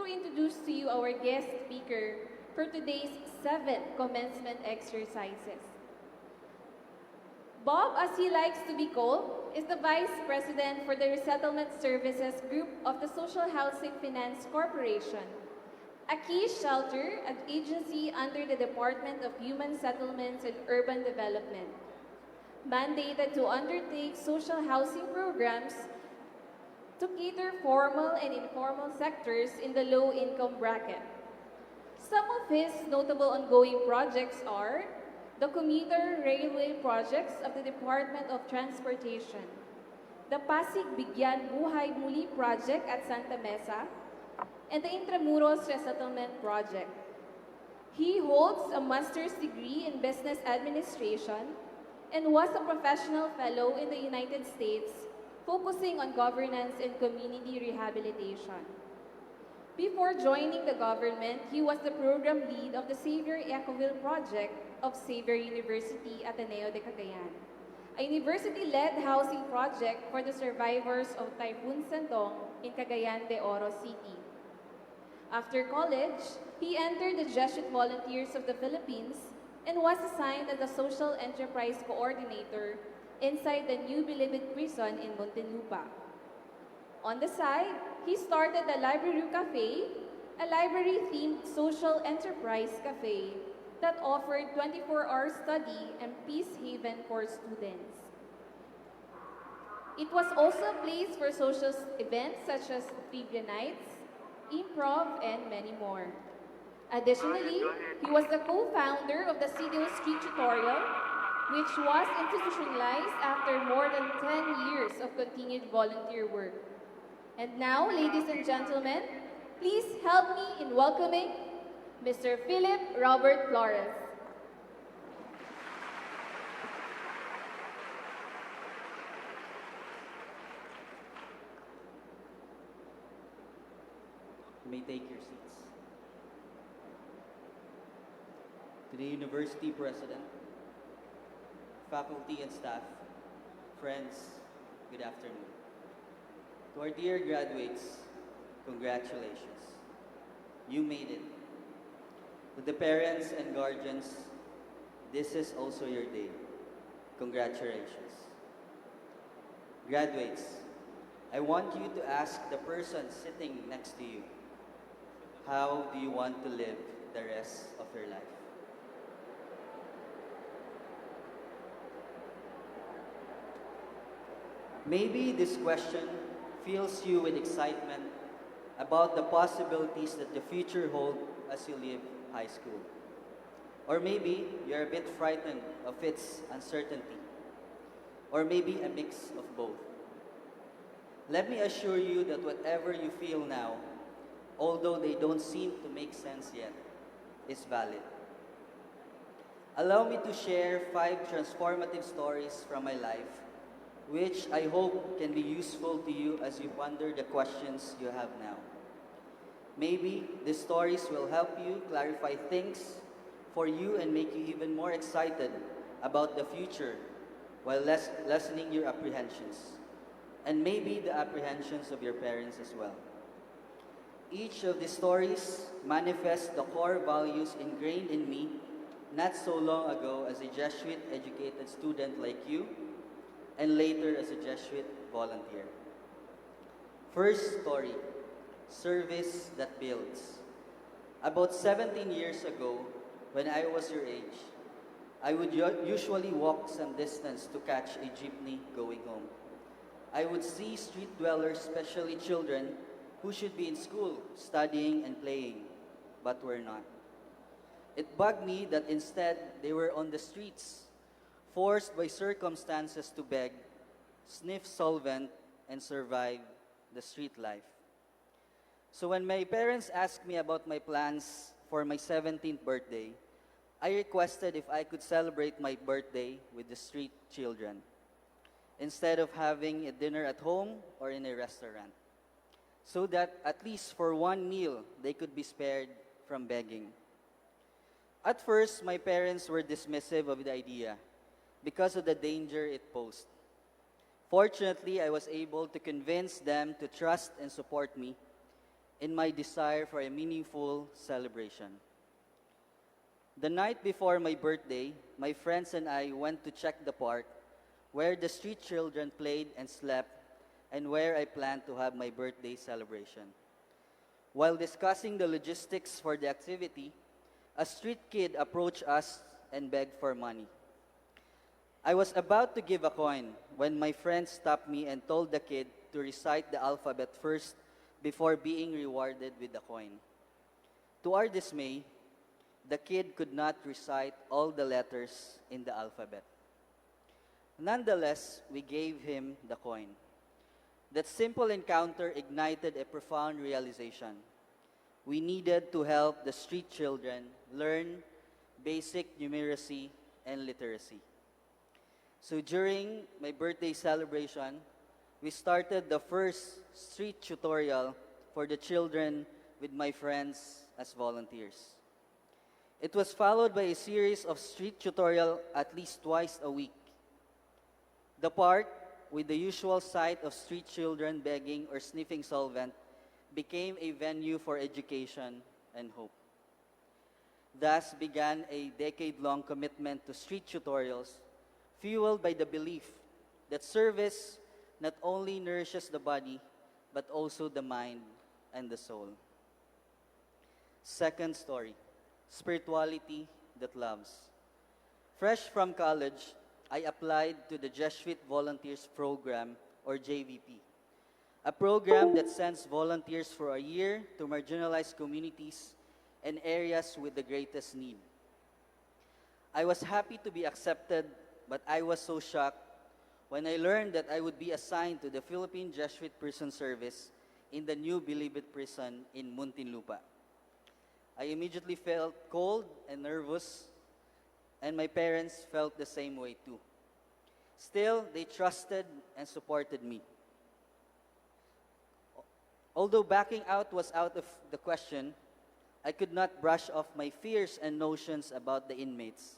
to introduce to you our guest speaker for today's 7th commencement exercises. Bob, as he likes to be called, is the Vice President for the Resettlement Services Group of the Social Housing Finance Corporation, a key shelter and agency under the Department of Human Settlements and Urban Development, mandated to undertake social housing programs to cater formal and informal sectors in the low-income bracket. Some of his notable ongoing projects are the commuter railway projects of the Department of Transportation, the Pasig Bigyan Buhay Muli project at Santa Mesa, and the Intramuros Resettlement Project. He holds a master's degree in business administration and was a professional fellow in the United States, focusing on governance and community rehabilitation. Before joining the government, he was the program lead of the Xavier Ecoville project of Xavier University, Ateneo de Cagayan, a university-led housing project for the survivors of Typhoon Santong in Cagayan de Oro City. After college, he entered the Jesuit Volunteers of the Philippines and was assigned as a social enterprise coordinator inside the New Bilibid prison in Muntinlupa. On the side, he started the Library Cafe, a library-themed social enterprise cafe that offered 24-hour study and peace haven for students. It was also a place for social events such as trivia nights, improv, and many more. Additionally, he was the co-founder of the CDO Street Tutorial, which was institutionalized after more than 10 years of continued volunteer work. And now, ladies and gentlemen, please help me in welcoming Mr. Philip Robert Flores. You may take your seats. To the University President, faculty and staff, friends, good afternoon. To our dear graduates, congratulations. You made it. To the parents and guardians, this is also your day. Congratulations. Graduates, I want you to ask the person sitting next to you, how do you want to live the rest of your life? Maybe this question fills you with excitement about the possibilities that the future holds as you leave high school. Or maybe you're a bit frightened of its uncertainty. Or maybe a mix of both. Let me assure you that whatever you feel now, although they don't seem to make sense yet, is valid. Allow me to share 5 transformative stories from my life, which I hope can be useful to you as you ponder the questions you have now. Maybe these stories will help you clarify things for you and make you even more excited about the future while lessening your apprehensions, and maybe the apprehensions of your parents as well. Each of these stories manifests the core values ingrained in me not so long ago as a Jesuit-educated student like you, and later as a Jesuit volunteer. First story, service that builds. About 17 years ago, when I was your age, I would usually walk some distance to catch a jeepney going home. I would see street dwellers, especially children, who should be in school, studying and playing, but were not. It bugged me that instead they were on the streets, forced by circumstances to beg, sniff solvent, and survive the street life. So when my parents asked me about my plans for my 17th birthday, I requested if I could celebrate my birthday with the street children, instead of having a dinner at home or in a restaurant, so that at least for one meal they could be spared from begging. At first, my parents were dismissive of the idea because of the danger it posed. Fortunately, I was able to convince them to trust and support me, in my desire for a meaningful celebration. The night before my birthday, my friends and I went to check the park where the street children played and slept and where I planned to have my birthday celebration. While discussing the logistics for the activity, a street kid approached us and begged for money. I was about to give a coin when my friend stopped me and told the kid to recite the alphabet first before being rewarded with the coin. To our dismay, the kid could not recite all the letters in the alphabet. Nonetheless, we gave him the coin. That simple encounter ignited a profound realization. We needed to help the street children learn basic numeracy and literacy. So during my birthday celebration, we started the first street tutorial for the children with my friends as volunteers. It was followed by a series of street tutorial at least twice a week. The park, with the usual sight of street children begging or sniffing solvent, became a venue for education and hope. Thus began a decade-long commitment to street tutorials, fueled by the belief that service not only nourishes the body, but also the mind and the soul. Second story, spirituality that loves. Fresh from college, I applied to the Jesuit Volunteers Program, or JVP, a program that sends volunteers for a year to marginalized communities and areas with the greatest need. I was happy to be accepted, but I was so shocked when I learned that I would be assigned to the Philippine Jesuit Prison Service in the new Bilibid prison in Muntinlupa. I immediately felt cold and nervous, and my parents felt the same way too. Still, they trusted and supported me. Although backing out was out of the question, I could not brush off my fears and notions about the inmates.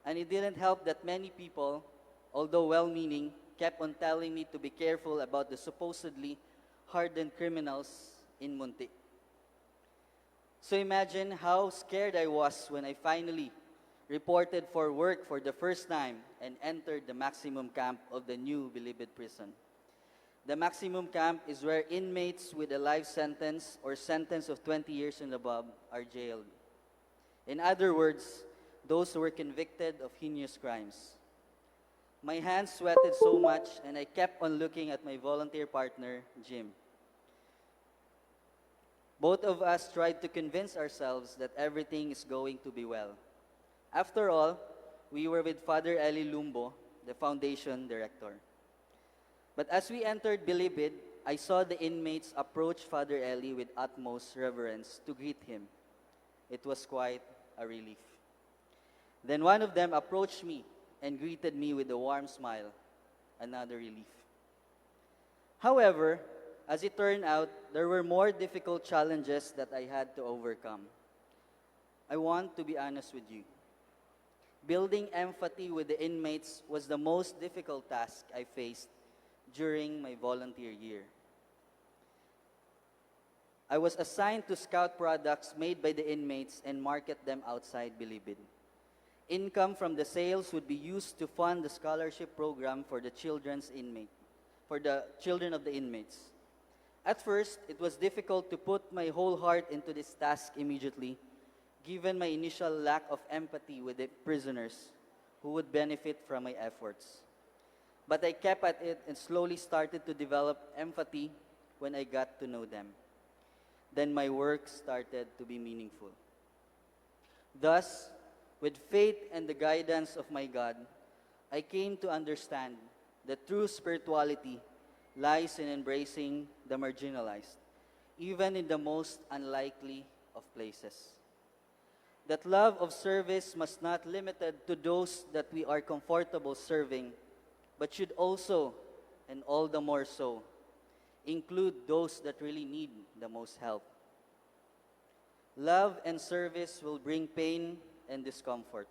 And it didn't help that many people, although well-meaning, kept on telling me to be careful about the supposedly hardened criminals in Munti. So imagine how scared I was when I finally reported for work for the first time and entered the maximum camp of the new Bilibid prison. The maximum camp is where inmates with a life sentence or sentence of 20 years and above are jailed. In other words, those who were convicted of heinous crimes. My hands sweated so much, and I kept on looking at my volunteer partner, Jim. Both of us tried to convince ourselves that everything is going to be well. After all, we were with Father Eli Lumbo, the foundation director. But as we entered Bilibid, I saw the inmates approach Father Eli with utmost reverence to greet him. It was quite a relief. Then one of them approached me and greeted me with a warm smile, another relief. However, as it turned out, there were more difficult challenges that I had to overcome. I want to be honest with you. Building empathy with the inmates was the most difficult task I faced during my volunteer year. I was assigned to scout products made by the inmates and market them outside Bilibid. Income from the sales would be used to fund the scholarship program for the children of the inmates. At first, it was difficult to put my whole heart into this task immediately, given my initial lack of empathy with the prisoners who would benefit from my efforts. But I kept at it and slowly started to develop empathy when I got to know them. Then my work started to be meaningful. Thus, with faith and the guidance of my God, I came to understand that true spirituality lies in embracing the marginalized, even in the most unlikely of places. That love of service must not be limited to those that we are comfortable serving, but should also, and all the more so, include those that really need the most help. Love and service will bring pain and discomfort,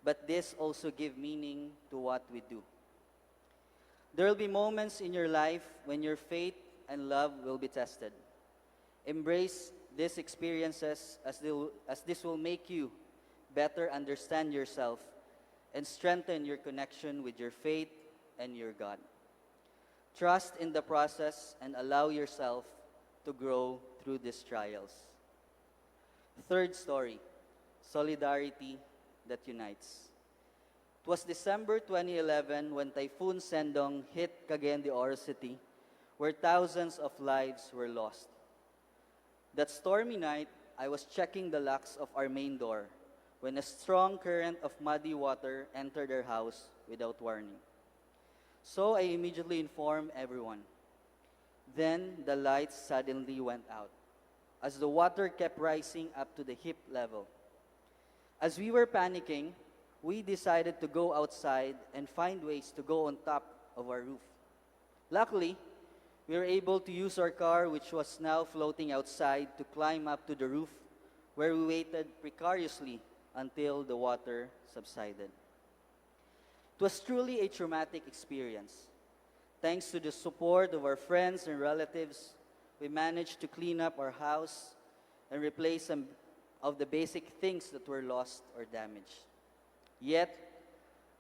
but this also gives meaning to what we do. There will be moments in your life when your faith and love will be tested. Embrace these experiences as this will make you better understand yourself and strengthen your connection with your faith and your God. Trust in the process and allow yourself to grow through these trials. Third story, solidarity that unites. It was December 2011 when Typhoon Sendong hit Cagayan de Oro City, where thousands of lives were lost. That stormy night, I was checking the locks of our main door when a strong current of muddy water entered our house without warning. So I immediately informed everyone. Then the lights suddenly went out as the water kept rising up to the hip level. As we were panicking, we decided to go outside and find ways to go on top of our roof. Luckily, we were able to use our car, which was now floating outside, to climb up to the roof, where we waited precariously until the water subsided. It was truly a traumatic experience. Thanks to the support of our friends and relatives, we managed to clean up our house and replace some of the basic things that were lost or damaged. Yet,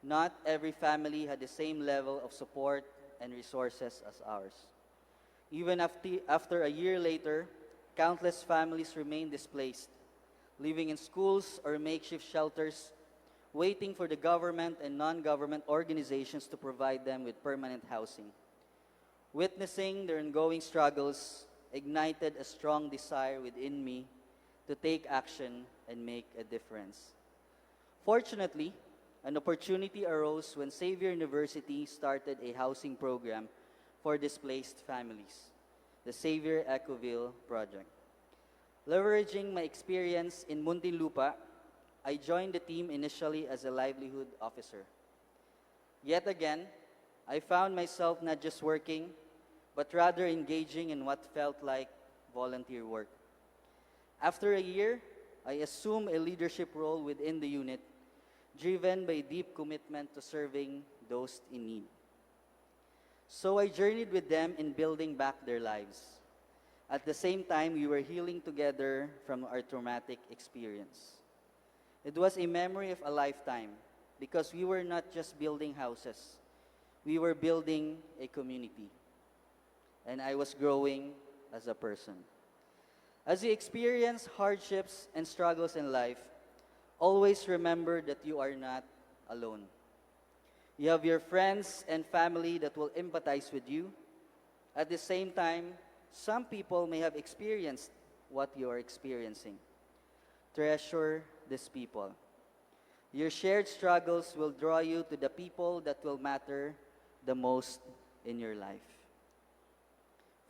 not every family had the same level of support and resources as ours. Even after a year later, countless families remain displaced, living in schools or makeshift shelters, waiting for the government and non-government organizations to provide them with permanent housing. Witnessing their ongoing struggles ignited a strong desire within me to take action and make a difference. Fortunately, an opportunity arose when Xavier University started a housing program for displaced families, the Xavier Ecoville Project. Leveraging my experience in Muntinlupa, I joined the team initially as a livelihood officer. Yet again, I found myself not just working, but rather engaging in what felt like volunteer work. After a year, I assumed a leadership role within the unit, driven by deep commitment to serving those in need. So I journeyed with them in building back their lives. At the same time, we were healing together from our traumatic experience. It was a memory of a lifetime because we were not just building houses, we were building a community. And I was growing as a person. As you experience hardships and struggles in life, always remember that you are not alone. You have your friends and family that will empathize with you. At the same time, some people may have experienced what you are experiencing. Treasure these people. Your shared struggles will draw you to the people that will matter the most in your life.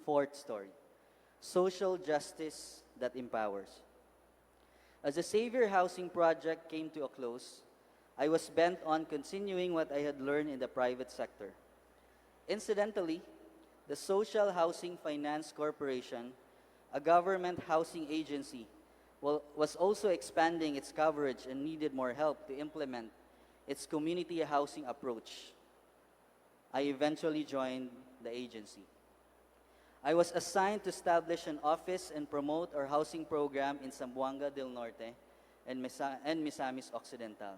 Fourth story, social justice that empowers. As the Xavier Housing Project came to a close, I was bent on continuing what I had learned in the private sector. Incidentally, the Social Housing Finance Corporation, a government housing agency, was also expanding its coverage and needed more help to implement its community housing approach. I eventually joined the agency. I was assigned to establish an office and promote our housing program in Zamboanga del Norte and Misamis Occidental.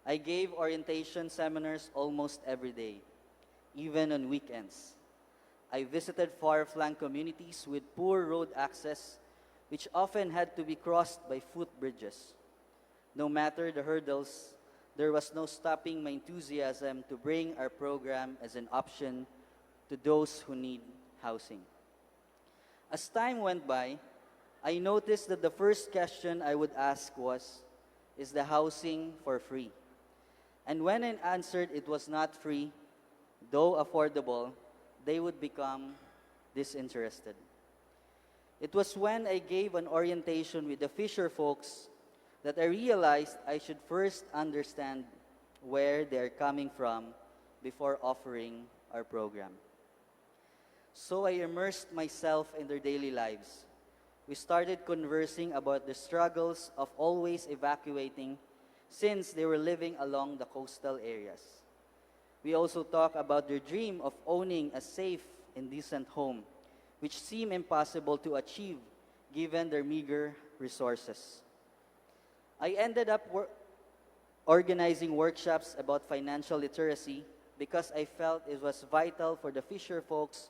I gave orientation seminars almost every day, even on weekends. I visited far-flung communities with poor road access, which often had to be crossed by footbridges. No matter the hurdles, there was no stopping my enthusiasm to bring our program as an option to those who need housing. As time went by, I noticed that the first question I would ask was, is the housing for free? And when I answered it was not free, though affordable, they would become disinterested. It was when I gave an orientation with the fisher folks that I realized I should first understand where they're coming from before offering our program. So I immersed myself in their daily lives. We started conversing about the struggles of always evacuating since they were living along the coastal areas. We also talked about their dream of owning a safe and decent home, which seem impossible to achieve given their meager resources. I ended up organizing workshops about financial literacy because I felt it was vital for the fisher folks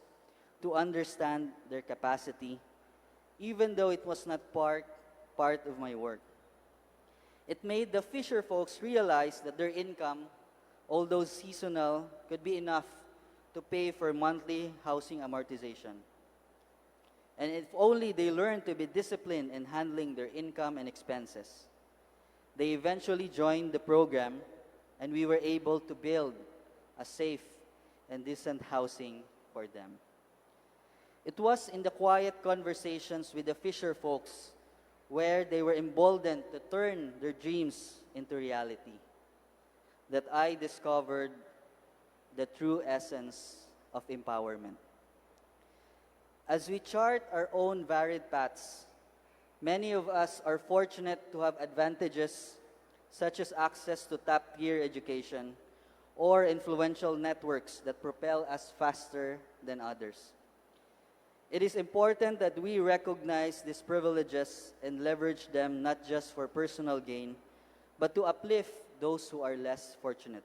to understand their capacity, even though it was not part of my work. It made the fisher folks realize that their income, although seasonal, could be enough to pay for monthly housing amortization. And if only they learned to be disciplined in handling their income and expenses. They eventually joined the program, and we were able to build a safe and decent housing for them. It was in the quiet conversations with the fisher folks where they were emboldened to turn their dreams into reality that I discovered the true essence of empowerment. As we chart our own varied paths, many of us are fortunate to have advantages such as access to top-tier education or influential networks that propel us faster than others. It is important that we recognize these privileges and leverage them not just for personal gain, but to uplift those who are less fortunate.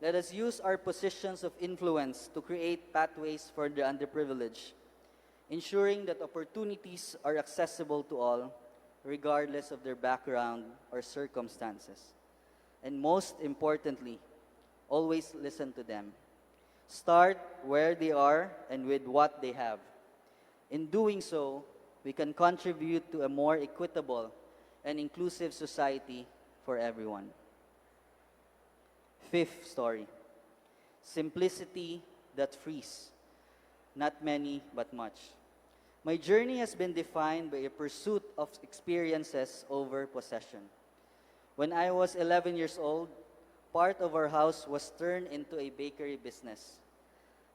Let us use our positions of influence to create pathways for the underprivileged, ensuring that opportunities are accessible to all, regardless of their background or circumstances. And most importantly, always listen to them. Start where they are and with what they have. In doing so, we can contribute to a more equitable and inclusive society for everyone. Fifth story, simplicity that frees. Not many, but much. My journey has been defined by a pursuit of experiences over possession. When I was 11 years old, part of our house was turned into a bakery business.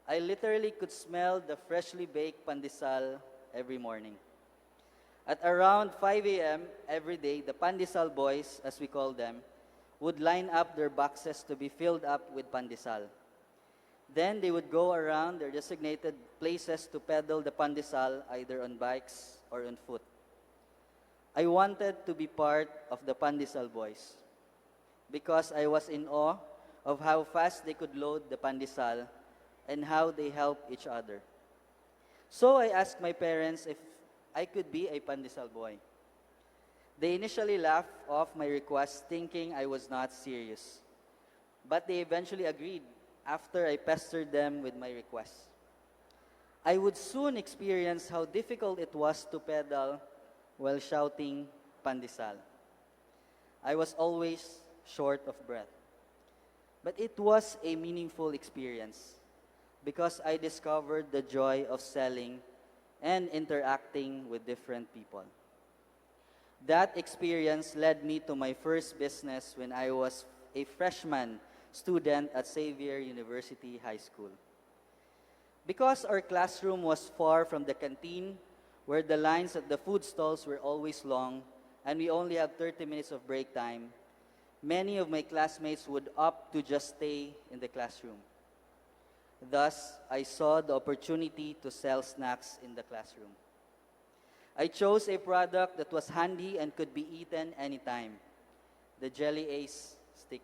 I literally could smell the freshly baked pandesal every morning. At around 5 a.m. every day, the pandesal boys, as we call them, would line up their boxes to be filled up with pandesal. Then they would go around their designated places to peddle the pandesal either on bikes or on foot. I wanted to be part of the pandesal boys because I was in awe of how fast they could load the pandesal and how they help each other. So I asked my parents if I could be a pandesal boy. They initially laughed off my request, thinking I was not serious. But they eventually agreed after I pestered them with my request. I would soon experience how difficult it was to pedal while shouting pandesal. I was always short of breath. But it was a meaningful experience because I discovered the joy of selling and interacting with different people. That experience led me to my first business when I was a freshman student at Xavier University High School. Because our classroom was far from the canteen, where the lines at the food stalls were always long, and we only had 30 minutes of break time, many of my classmates would opt to just stay in the classroom. Thus, I saw the opportunity to sell snacks in the classroom. I chose a product that was handy and could be eaten anytime, the Jelly Ace stick.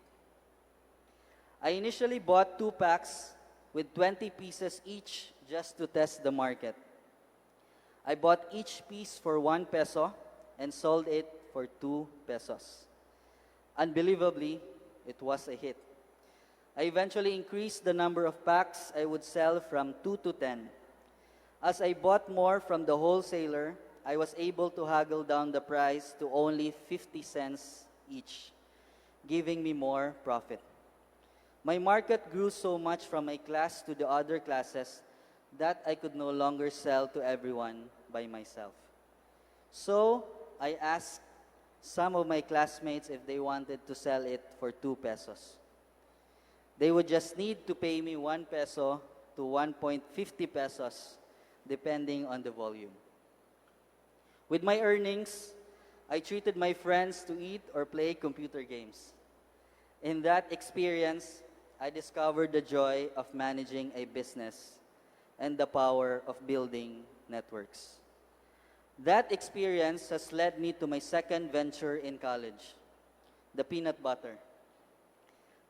I initially bought 2 packs with 20 pieces each just to test the market. I bought each piece for 1 peso and sold it for 2 pesos. Unbelievably, it was a hit. I eventually increased the number of packs I would sell from 2 to 10. As I bought more from the wholesaler, I was able to haggle down the price to only 50 cents each, giving me more profit. My market grew so much from my class to the other classes that I could no longer sell to everyone by myself. So I asked some of my classmates if they wanted to sell it for 2 pesos. They would just need to pay me 1 peso to 1.50 pesos, depending on the volume. With my earnings, I treated my friends to eat or play computer games. In that experience, I discovered the joy of managing a business and the power of building networks. That experience has led me to my second venture in college, the peanut butter.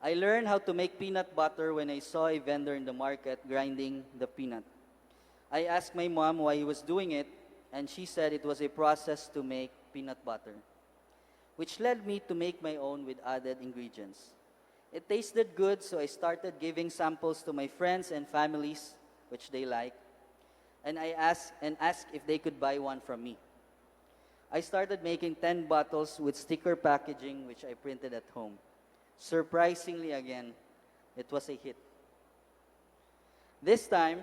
I learned how to make peanut butter when I saw a vendor in the market grinding the peanut. I asked my mom why he was doing it, and she said it was a process to make peanut butter, which led me to make my own with added ingredients. It tasted good, so I started giving samples to my friends and families, which they like, and I asked if they could buy one from me. I started making 10 bottles with sticker packaging, which I printed at home. Surprisingly again, it was a hit. This time,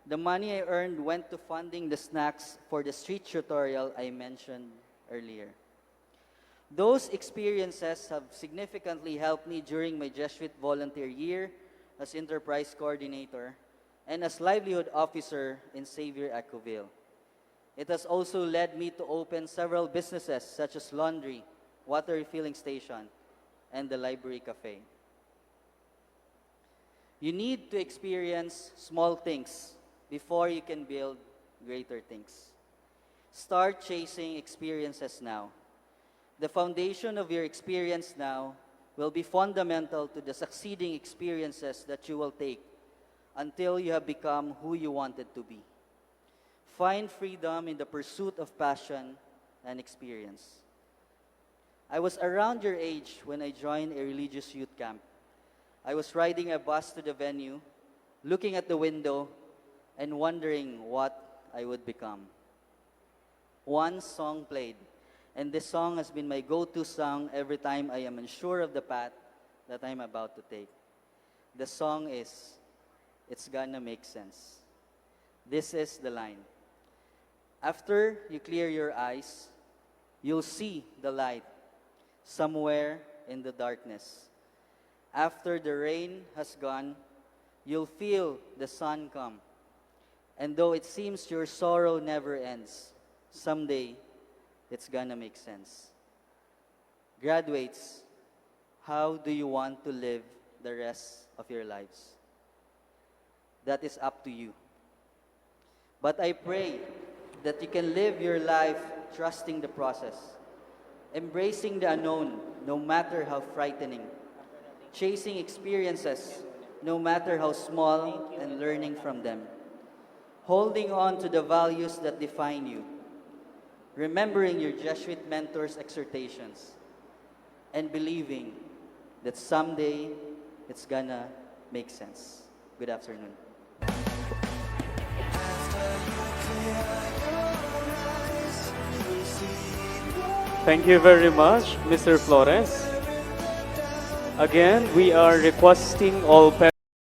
the money I earned went to funding the snacks for the street tutorial I mentioned earlier. Those experiences have significantly helped me during my Jesuit volunteer year as enterprise coordinator and as livelihood officer in Xavier Ecoville. It has also led me to open several businesses such as laundry, water refilling station, and the library cafe. You need to experience small things before you can build greater things. Start chasing experiences now. The foundation of your experience now will be fundamental to the succeeding experiences that you will take until you have become who you wanted to be. Find freedom in the pursuit of passion and experience. I was around your age when I joined a religious youth camp. I was riding a bus to the venue, looking at the window, and wondering what I would become. One song played, and this song has been my go-to song every time I am unsure of the path that I'm about to take. The song is, "It's Gonna Make Sense." This is the line. After you clear your eyes, you'll see the light somewhere in the darkness. After the rain has gone, you'll feel the sun come. And though it seems your sorrow never ends, someday it's gonna make sense. Graduates, how do you want to live the rest of your lives? That is up to you. But I pray that you can live your life trusting the process, embracing the unknown, no matter how frightening, chasing experiences, no matter how small, and learning from them, holding on to the values that define you, remembering your Jesuit mentor's exhortations, and believing that someday it's gonna make sense. Good afternoon. Thank you very much, Mr. Flores. Again, we are requesting all parents